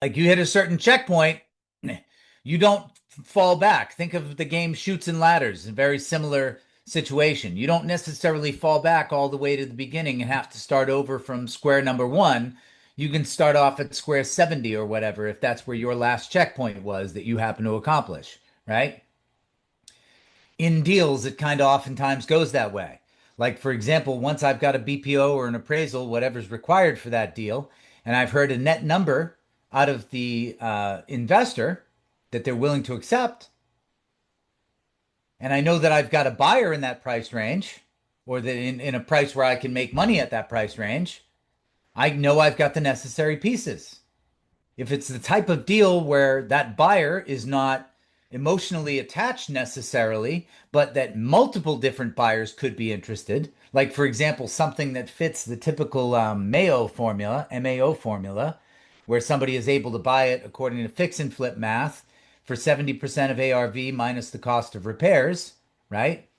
Like you hit a certain checkpoint, you don't fall back. Think of the game Shoots and Ladders, a very similar situation. You don't necessarily fall back all the way to the beginning and have to start over from square number one. You can start off at square 70 or whatever, if that's where your last checkpoint was that you happen to accomplish, right? In deals, it kind of oftentimes goes that way. Like, for example, once I've got a BPO or an appraisal, whatever's required for that deal, and I've heard a net number out of the investor that they're willing to accept, and I know that I've got a buyer in that price range, or that in a price where I can make money at that price range, I know I've got the necessary pieces. If it's the type of deal where that buyer is not emotionally attached necessarily, but that multiple different buyers could be interested, like for example, something that fits the typical MAO formula, where somebody is able to buy it according to fix and flip math for 70% of ARV minus the cost of repairs, right?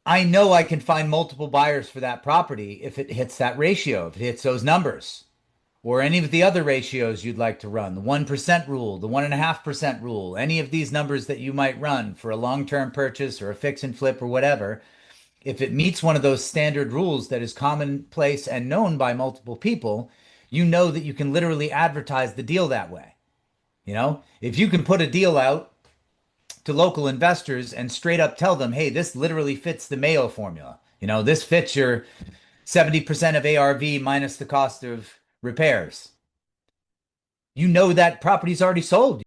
I know I can find multiple buyers for that property if it hits that ratio, if it hits those numbers, or any of the other ratios you'd like to run, the 1% rule, the 1.5% rule, any of these numbers that you might run for a long-term purchase or a fix and flip or whatever. If it meets one of those standard rules that is commonplace and known by multiple people, you know that you can literally advertise the deal that way. If you can put a deal out to local investors and straight up tell them, hey, this literally fits the Mayo formula. This fits your 70% of ARV minus the cost of repairs. That property's already sold.